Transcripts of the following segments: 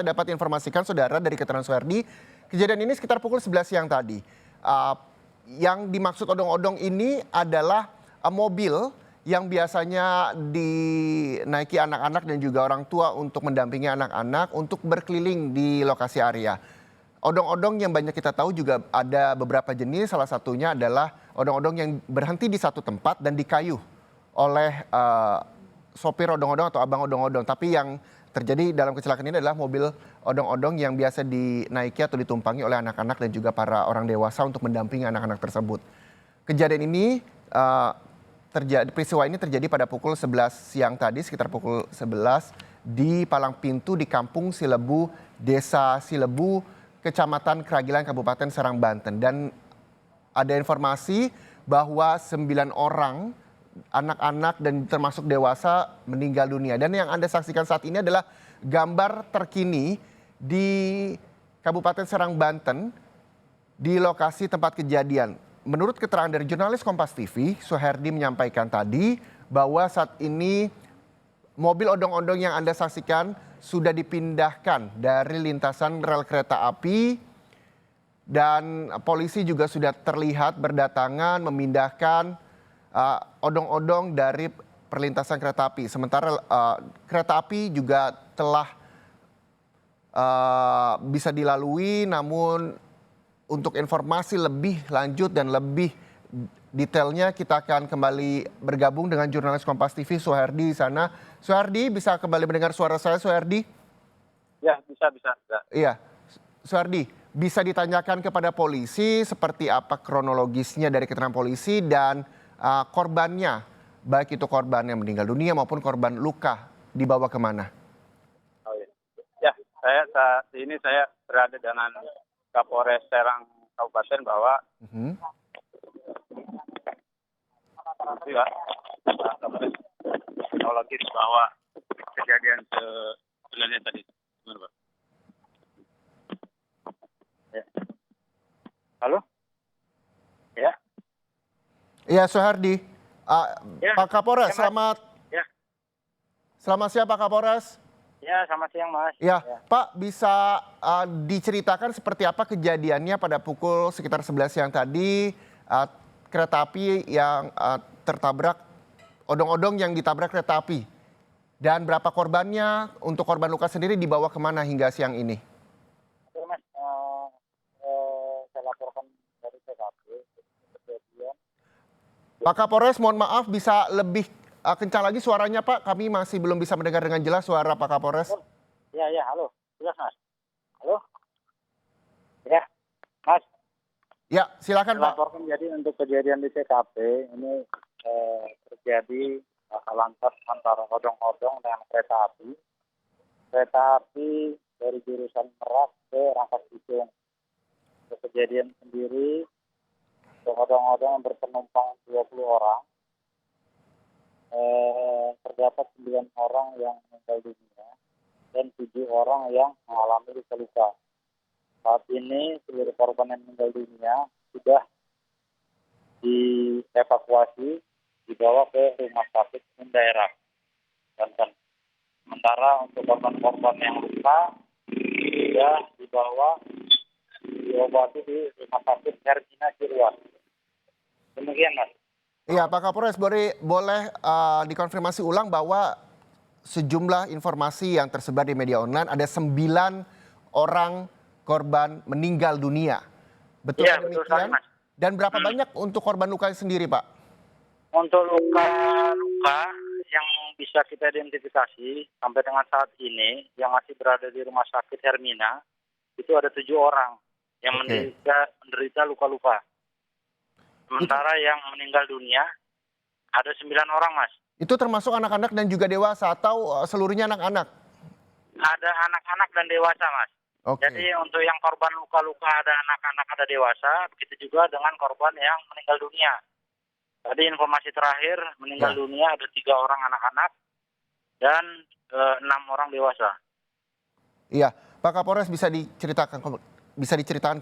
Dapat informasikan saudara dari keterangan Suherdi, kejadian ini sekitar pukul 11 siang tadi. Uh, yang dimaksud odong-odong ini adalah mobil yang biasanya dinaiki anak-anak dan juga orang tua untuk mendampingi anak-anak untuk berkeliling di lokasi area. Odong-odong yang banyak kita tahu juga ada beberapa jenis, salah satunya adalah odong-odong yang berhenti di satu tempat dan dikayuh oleh sopir odong-odong atau abang odong-odong. Tapi yang terjadi dalam kecelakaan ini adalah mobil odong-odong yang biasa dinaiki atau ditumpangi oleh anak-anak dan juga para orang dewasa untuk mendampingi anak-anak tersebut. Kejadian ini peristiwa ini terjadi pada pukul 11 siang tadi, sekitar pukul 11 di Palang Pintu di Kampung Silebu, Desa Silebu, Kecamatan Kragilan, Kabupaten Serang, Banten. Dan ada informasi bahwa 9 orang anak-anak dan termasuk dewasa meninggal dunia. Dan yang Anda saksikan saat ini adalah gambar terkini di Kabupaten Serang, Banten di lokasi tempat kejadian. Menurut keterangan dari jurnalis Kompas TV, Suherdi menyampaikan tadi bahwa saat ini mobil odong-odong yang Anda saksikan sudah dipindahkan dari lintasan rel kereta api dan polisi juga sudah terlihat berdatangan memindahkan odong-odong dari perlintasan kereta api. Sementara kereta api juga telah bisa dilalui, namun untuk informasi lebih lanjut dan lebih detailnya kita akan kembali bergabung dengan jurnalis Kompas TV Suherdi di sana. Suherdi, bisa kembali mendengar suara saya, Suherdi? Ya, bisa. Iya, Suherdi, bisa ditanyakan kepada polisi seperti apa kronologisnya dari keterangan polisi dan korbannya, baik itu korban yang meninggal dunia maupun korban luka, dibawa kemana? Oh, ya, saya saat ini saya berada dengan Kapolres Serang Kabupaten bahwa Kapolres kronologis bahwa kejadian sebenarnya tadi. Ya. Halo? Ya. Iya, Suherdi. Ya, Pak Kapolres, ya, Mas. Ya. Selamat siang Pak Kapolres. Ya, selamat siang Mas. Ya, Pak, bisa diceritakan seperti apa kejadiannya pada pukul sekitar 11 siang tadi, kereta api yang tertabrak, odong-odong yang ditabrak kereta api. Dan berapa korbannya, untuk korban luka sendiri dibawa kemana hingga siang ini? Oke Mas, saya laporkan dari TKP kejadian. Pak Kapolres, mohon maaf bisa lebih kencang lagi suaranya Pak. Kami masih belum bisa mendengar dengan jelas suara Pak Kapolres. Ya, halo. Jelas Mas. Halo. Ya, Mas. Ya, silakan Pak. Laporkan jadi untuk kejadian di TKP ini terjadi lantas antara odong-odong dengan kereta api. Kereta api dari jurusan Merak ke Rangkas Bitung. Untuk kejadian sendiri, odong-odong yang berpenumpang 20 orang. Terdapat 9 orang yang meninggal dunia dan 7 orang yang mengalami luka-luka. Saat ini seluruh korban yang meninggal dunia sudah dievakuasi dibawa ke rumah sakit umum daerah Banten. Sementara untuk korban-korban yang luka sudah diobati di rumah sakit Hermina Ciruas. Demikian Mas. Iya, Pak Kapolres, boleh dikonfirmasi ulang bahwa sejumlah informasi yang tersebar di media online ada 9 orang korban meninggal dunia. Betul Ya, demikian? betul sekali, Mas. Dan berapa banyak untuk korban luka sendiri, Pak? Untuk luka-luka yang bisa kita identifikasi sampai dengan saat ini yang masih berada di rumah sakit Hermina itu ada 7 orang yang menderita luka-luka. Sementara yang meninggal dunia ada 9 orang, Mas. Itu termasuk anak-anak dan juga dewasa atau seluruhnya anak-anak? Ada anak-anak dan dewasa, Mas. Jadi untuk yang korban luka-luka ada anak-anak, ada dewasa, begitu juga dengan korban yang meninggal dunia. Tadi informasi terakhir meninggal dunia ada 3 orang anak-anak dan 6 orang dewasa. Iya, Pak Kapolres bisa diceritakan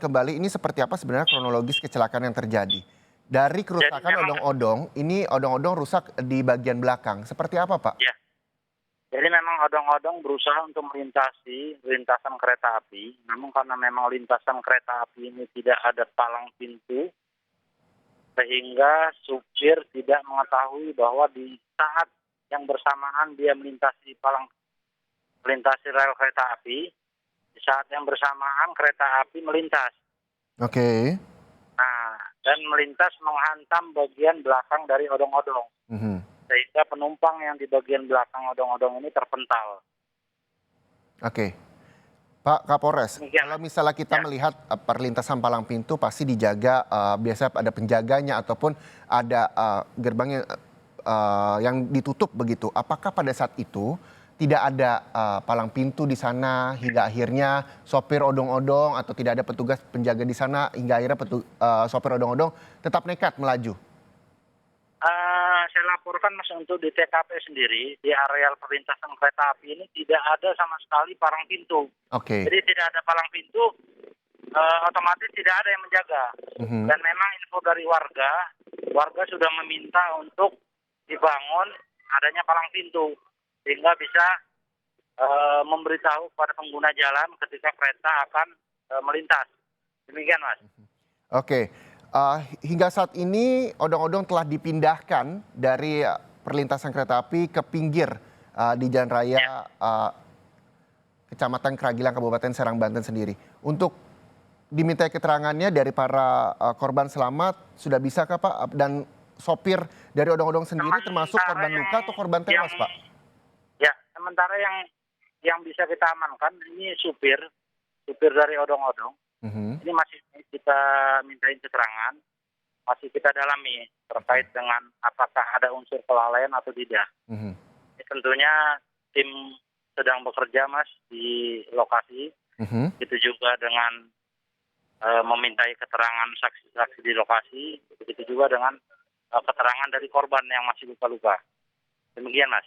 kembali ini seperti apa sebenarnya kronologis kecelakaan yang terjadi? Dari kerusakan odong-odong, ini odong-odong rusak di bagian belakang. Seperti apa, Pak? Ya. Jadi memang odong-odong berusaha untuk melintasi lintasan kereta api, namun karena memang lintasan kereta api ini tidak ada palang pintu, sehingga supir tidak mengetahui bahwa di saat yang bersamaan dia melintasi rel kereta api, di saat yang bersamaan kereta api melintas. Oke. Nah, dan melintas menghantam bagian belakang dari odong-odong, Mhm. sehingga penumpang yang di bagian belakang odong-odong ini terpental. Oke. Pak Kapolres, Demikian. kalau misalnya kita Ya. melihat perlintasan palang pintu pasti dijaga, biasanya ada penjaganya ataupun ada gerbang yang ditutup begitu. Apakah pada saat itu tidak ada palang pintu di sana hingga akhirnya sopir odong-odong atau tidak ada petugas penjaga di sana hingga akhirnya sopir odong-odong tetap nekat melaju? Saya laporkan Mas untuk di TKP sendiri, di areal perlintasan kereta api ini tidak ada sama sekali palang pintu. Oke. Jadi tidak ada palang pintu, otomatis tidak ada yang menjaga. Mhm. Dan memang info dari warga, warga sudah meminta untuk dibangun adanya palang pintu sehingga bisa memberitahu kepada pengguna jalan ketika kereta akan melintas. Demikian, Mas. Oke, hingga saat ini odong-odong telah dipindahkan dari perlintasan kereta api ke pinggir di Jalan Raya Kecamatan Kragilang, Kabupaten Serang, Banten sendiri. Untuk diminta keterangannya dari para korban selamat, sudah bisakah Pak? Dan sopir dari odong-odong sendiri termasuk korban luka atau korban tewas, Pak? Ya, sementara yang bisa kita amankan ini supir dari odong-odong. Mhm, Ini masih kita mintain keterangan, masih kita dalami terkait dengan apakah ada unsur kelalaian atau tidak. mhm, Ini tentunya tim sedang bekerja, Mas, di lokasi. mhm. Itu juga dengan memintai keterangan saksi-saksi di lokasi, begitu juga dengan keterangan dari korban yang masih luka-luka. Demikian, Mas.